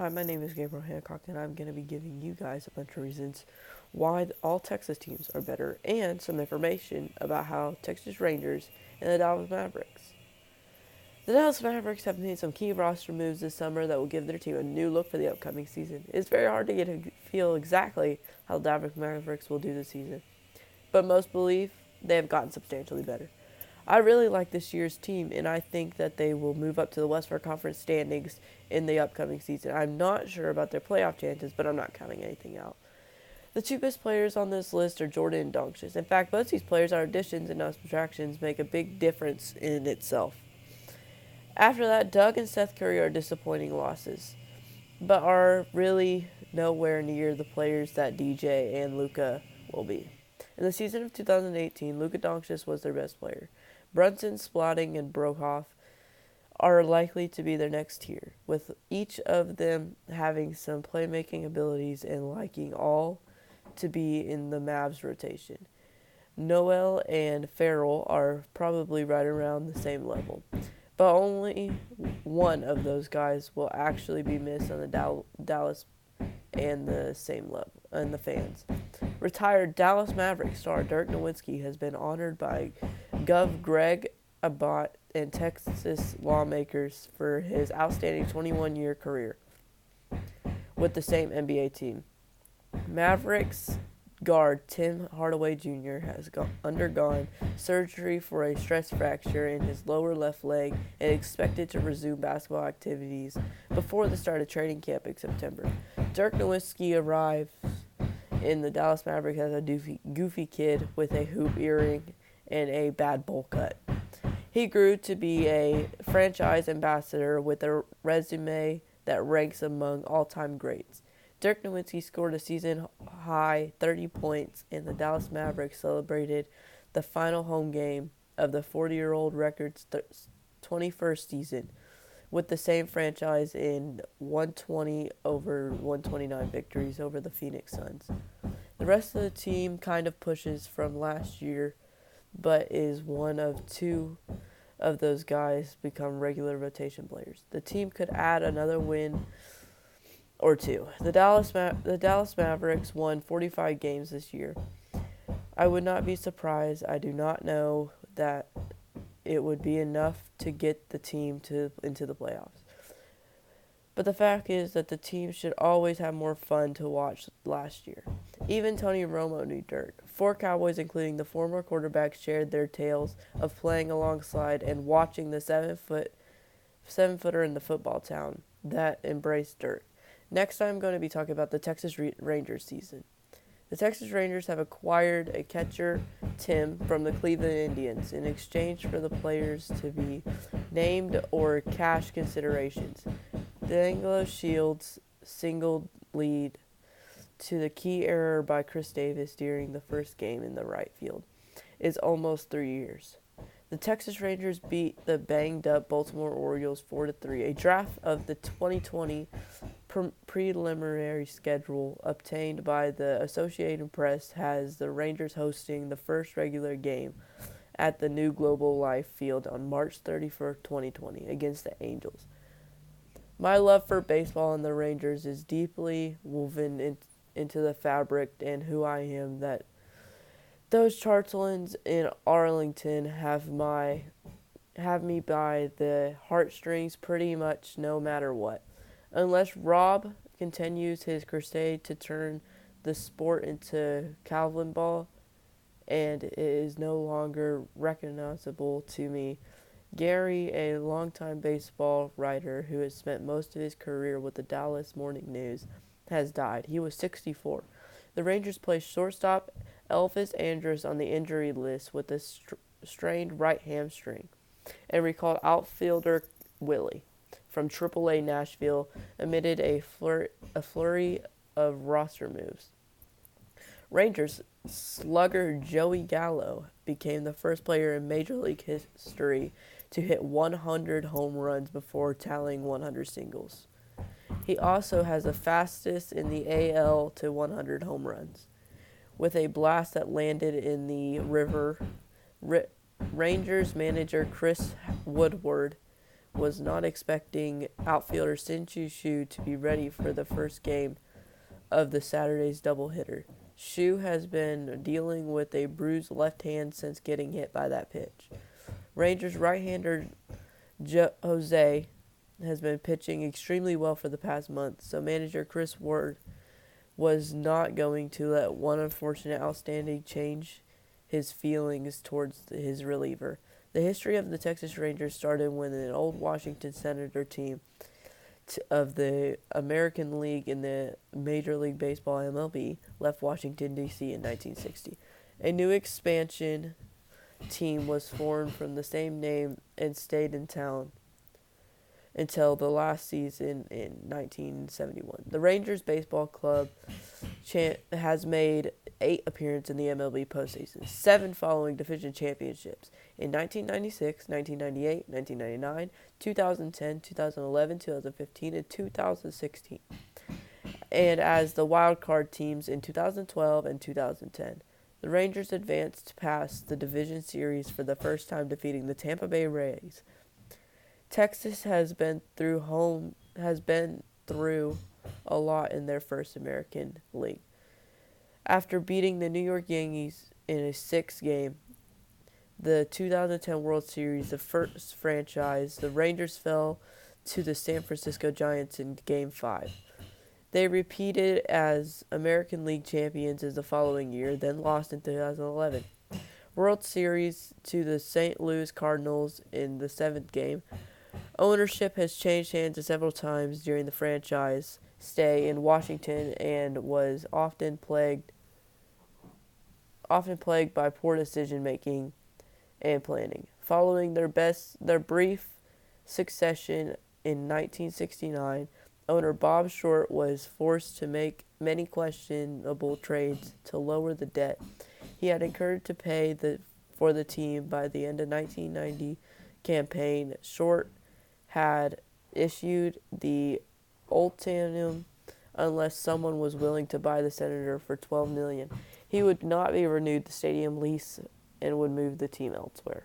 Hi, my name is Gabriel Hancock, and I'm going to be giving you guys a bunch of reasons why all Texas teams are better and some information about how Texas Rangers and the Dallas Mavericks. The Dallas Mavericks have made some key roster moves this summer that will give their team a new look for the upcoming season. It's very hard to get a feel exactly how the Dallas Mavericks will do this season, but most believe they have gotten substantially better. I really like this year's team, and I think that they will move up to the Western Conference standings in the upcoming season. I'm not sure about their playoff chances, but I'm not counting anything out. The two best players on this list are Jordan and Doncic. In fact, both these players are additions and not subtractions, make a big difference in itself. After that, Doug and Seth Curry are disappointing losses, but are really nowhere near the players that DJ and Luka will be. In the season of 2018, Luka Doncic was their best player. Brunson, Spalding, and Brohoff are likely to be their next tier, with each of them having some playmaking abilities and liking all to be in the Mavs rotation. Noel and Farrell are probably right around the same level, but only one of those guys will actually be missed on the Dallas and the same level and the fans. Retired Dallas Mavericks star Dirk Nowitzki has been honored by Gov. Greg Abbott and Texas lawmakers for his outstanding 21-year career with the same NBA team. Mavericks guard Tim Hardaway Jr. has undergone surgery for a stress fracture in his lower left leg and is expected to resume basketball activities before the start of training camp in September. Dirk Nowitzki arrived in the Dallas Mavericks as a goofy kid with a hoop earring and a bad bowl cut. He grew to be a franchise ambassador with a resume that ranks among all-time greats. Dirk Nowitzki scored a season-high 30 points, and the Dallas Mavericks celebrated the final home game of the 40-year-old record's 21st season with the same franchise in 120 over 129 victories over the Phoenix Suns. The rest of the team kind of pushes from last year, but is one of two of those guys become regular rotation players. The team could add another win or two. The Dallas Mavericks won 45 games this year. I would not be surprised. I do not know that it would be enough to get the team into the playoffs. But the fact is that the team should always have more fun to watch last year. Even Tony Romo knew Dirk. 4 Cowboys, including the former quarterbacks, shared their tales of playing alongside and watching the seven-footer in the football town that embraced Dirk. Next, I'm going to be talking about the Texas Rangers season. The Texas Rangers have acquired a catcher, Tim, from the Cleveland Indians in exchange for the players to be named or cash considerations. D'Angelo Shields' single lead to the key error by Chris Davis during the first game in the right field is almost 3 years. The Texas Rangers beat the banged-up Baltimore Orioles 4-3. A draft of the 2020 preliminary schedule obtained by the Associated Press has the Rangers hosting the first regular game at the new Global Life Field on March 31st, 2020, against the Angels. My love for baseball and the Rangers is deeply woven into the fabric and who I am that those Charltons in Arlington have me by the heartstrings pretty much no matter what. Unless Rob continues his crusade to turn the sport into Calvin ball and it is no longer recognizable to me, Gary, a longtime baseball writer who has spent most of his career with the Dallas Morning News, has died. He was 64. The Rangers placed shortstop Elvis Andrus on the injury list with a strained right hamstring and recalled outfielder Willie from AAA Nashville amid a flurry of roster moves. Rangers slugger Joey Gallo became the first player in Major League history to hit 100 home runs before tallying 100 singles. He also has the fastest in the AL to 100 home runs, with a blast that landed in the river. Rangers manager Chris Woodward was not expecting outfielder Shin-Soo Choo to be ready for the first game of the Saturday's doubleheader. Choo has been dealing with a bruised left hand since getting hit by that pitch. Rangers right-hander Jose has been pitching extremely well for the past month, so manager Chris Ward was not going to let one unfortunate outstanding change his feelings towards his reliever. The history of the Texas Rangers started when an old Washington Senator team of the American League in the Major League Baseball MLB left Washington, D.C. in 1960. A new expansion team was formed from the same name and stayed in town until the last season in 1971. The Rangers Baseball Club has made 8 appearances in the MLB postseason, 7 following division championships in 1996, 1998, 1999, 2010, 2011, 2015, and 2016, and as the wild card teams in 2012 and 2010. The Rangers advanced past the division series for the first time, defeating the Tampa Bay Rays. Texas has been through a lot in their first American League. After beating the New York Yankees in a 6th game, the 2010 World Series, the first franchise, the Rangers fell to the San Francisco Giants in Game 5. They repeated as American League champions as the following year, then lost in 2011. World Series to the St. Louis Cardinals in the 7th game. Ownership has changed hands several times during the franchise stay in Washington and was often plagued by poor decision-making and planning. Following their brief succession in 1969, owner Bob Short was forced to make many questionable trades to lower the debt he had incurred to pay for the team. By the end of 1990 campaign, Short had issued the ultimatum unless someone was willing to buy the Senator for $12 million. He would not be renewed the stadium lease and would move the team elsewhere.